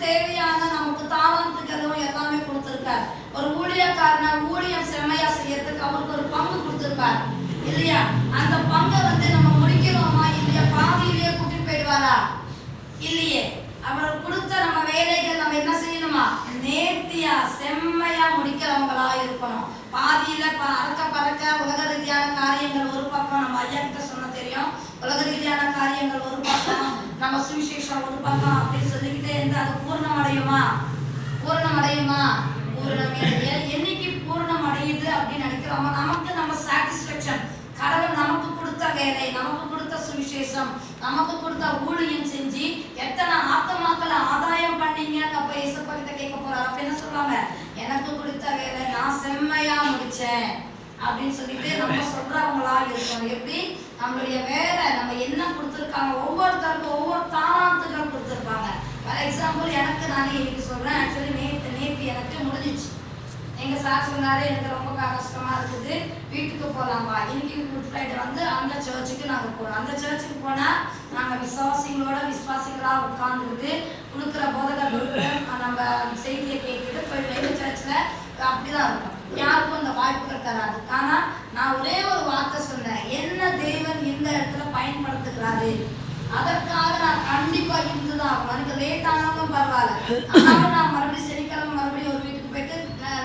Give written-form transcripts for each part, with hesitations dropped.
தேவையான நமக்கு தாளாந்துகளும் எல்லாமே கொடுத்திருக்கார். ஒரு ஊழியக்காரனை ஊழியம் செம்மையா செய்யறதுக்கு அவருக்கு ஒரு பங்கு கொடுத்திருப்பார் இல்லையா? அந்த பங்கை நம்ம முடிக்கிறோமா இல்லையா? பாதியிலேயே கூட்டிட்டு போயிடுவாரா? இல்லையே. அவர் கொடுத்த நம்ம வேலைகள் நம்ம என்ன செய்யணுமா? நேர்த்தியா செம்மையா முடிக்கிறவங்களா இருக்கணும். பாதியில அறக்க பறக்க உலக ரீதியான காரியங்கள் ஒரு பக்கம், நம்ம ஐயா கிட்ட சொன்ன தெரியும், உலக ரீதியான காரியங்கள் ஒரு பக்கம், நம்ம சுவிசேஷம் ஒரு பக்கம் அப்படின்னு சொல்லிக்கிட்டே இருந்து அது பூர்ணம் அடையுமா? பூர்ணம் அடையுமா? பூர்ணம் என்னைக்கு பூர்ணம் அடையுது அப்படின்னு நினைக்கிறோமோ நமக்கு நம்ம சாட்டிஸ்பேக்ஷன், கடவுள் நமக்கு கொடுத்த வேலை, நமக்கு கொடுத்த சுவிசேஷம், நமக்கு கொடுத்த ஊழியம் செஞ்சு எத்தனை ஆத்மாக்களை ஆதாயம் பண்ணீங்கன்னு அப்ப இயேசுப்பா கிட்ட கேட்க போறாரு. அப்ப என்ன சொல்லுவாங்க? எனக்கு கொடுத்த வேலை நான் செம்மையா முடிச்சேன் அப்படின்னு சொல்லிட்டு நம்ம சொல்றவங்களா இருக்கணும். எப்படி நம்மளுடைய வேலை நம்ம என்ன கொடுத்துருக்காங்க, ஒவ்வொருத்தருக்கும் ஒவ்வொரு தாராத்துகள் கொடுத்துருப்பாங்க. ஃபார் எக்ஸாம்பிள் எனக்கு நானே இன்னைக்கு சொல்றேன். ஆக்சுவலி நேற்று எனக்கு முடிஞ்சிச்சு. எங்க சார் சொன்னாரு, எனக்கு ரொம்ப கஷ்டமா இருக்குது, வீட்டுக்கு போகலாமா? இன்னைக்கு குட் ஃப்ரைடே அந்த சர்ச்சுக்கு நாங்க போனோம். அந்த சர்ச்சுக்கு போனா நாங்க விசுவாசிகளா உட்கார்ந்துக்கிட்டு கொடுக்குற போதகர்களுக்கு நம்ம செய்தியை கேட்டுட்டு போய் எங்க சர்ச்ல அப்படிதான் இருக்கும். யாருக்கும் அந்த வாய்ப்புகள் தராது. ஆனா நான் ஒரே ஒரு வார்த்தை சொன்னேன், என்ன தேவன் இந்த இடத்துல பயன்படுத்துகிறாரு அதற்காக நான் கண்டிப்பா இருந்துதான் ஆகணும். எனக்கு லேட் ஆனாலும் பரவாயில்ல, ஆனாலும் நான் மறுபடியும் சனிக்கிழமை மறுபடியும் ஒரு வீட்டுக்கு போயிட்டு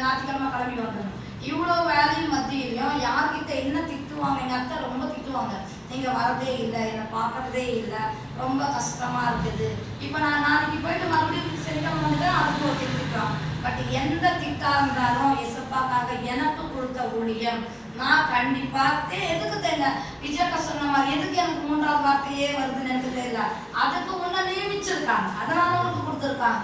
ஞாயிற்றுக்கிழமை கிளம்பி வந்துடணும். இவ்வளோ வேலையும் மத்தியிலையும் யார்கிட்ட என்ன திட்டுவாங்க? எங்க அத்தை ரொம்ப திட்டுவாங்க, நீங்க வரதே இல்லை, என்னை பார்க்கறதே இல்லை, ரொம்ப கஷ்டமா இருக்குது. இப்போ நான் நாளைக்கு போயிட்டு மறுபடியும் சனிக்கிழமை வந்துட்டு அதுக்கு ஒரு திட்டுறோம். பட் எந்த திட்டா இருந்தாலும் இயேசுப்பாக்காக எனக்கு கொடுத்த ஊழியம் நான் கண்டிப்பா எதுக்கு தெரியல. விஜயக்கா சொன்ன மாதிரி எதுக்கு எனக்கு 3வது வார்த்தையே வருதுன்னு எனக்கு தெரியல. அதுக்கு முன்ன நியமிச்சிருக்காங்க, அதனால உனக்கு கொடுத்துருக்காங்க.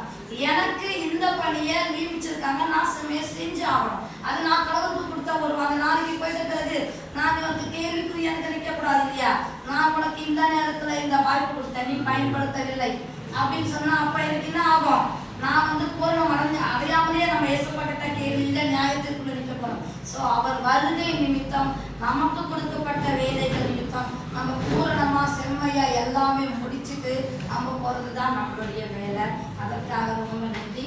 எனக்கு இந்த பணியை நியமிச்சிருக்காங்க, நான் செஞ்சு ஆகணும். அது நான் கடவுளுக்கு கொடுத்த ஒரு நாளைக்கு போயிட்டு நான் உனக்கு கேள்விக்குரிய எனக்கு நிற்கக்கூடாது இல்லையா? நான் உனக்கு இந்த நேரத்துல இந்த வாய்ப்பு கொடுத்தேன், நீ பயன்படுத்தவில்லை அப்படின்னு சொன்னா அப்ப எனக்கு என்ன ஆகும்? நான் பூர்ணம் அடையாமலேயே நம்ம இயேசுப்பட்ட கேள்வியில நியாயத்திற்குள்ள நிற்க போறோம். ஸோ அவர் வருகை நிமித்தம் நமக்கு கொடுக்கப்பட்ட வேலைகள் நிமித்தம் நம்ம பூரணமா செம்மையா எல்லாமே முடிச்சுட்டு நம்ம போறதுதான் நம்மளுடைய வேலை. அதற்காக ரொம்ப நன்றி.